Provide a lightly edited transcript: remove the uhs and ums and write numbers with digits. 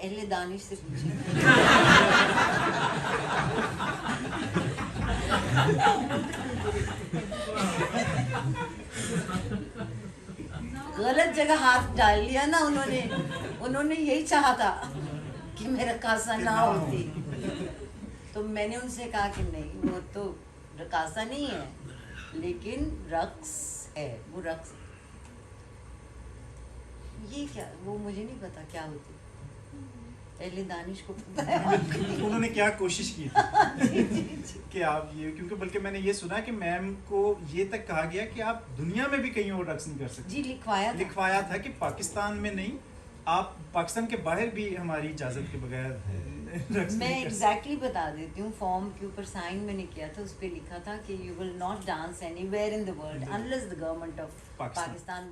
अहले दानिश से पूछे। गलत जगह हाथ डाल लिया ना उन्होंने यही चाहा था कि मैं रकासा ना होती। तो मैंने उनसे कहा कि नहीं, वो तो रकासा नहीं है, लेकिन रक्स है, वो रक्स। ये क्या, वो मुझे नहीं पता क्या होती, पहले दानिश को पता है। उन्होंने क्या कोशिश की थी कि आप ये, क्योंकि बल्कि मैंने ये सुना कि मैम को ये तक कहा गया कि आप दुनिया में भी कहीं और रक्स नहीं कर सकते। जी, लिखवाया था कि पाकिस्तान में नहीं, आप पाकिस्तान के बाहर भी हमारी इजाजत के बगैर रक्स मैं नहीं कर एग्जैक्टली बता देती हूँ। फॉर्म के ऊपर साइन मैंने किया था, उस पर लिखा था कि you will not dance anywhere in the world unless the government of Pakistan Pakistan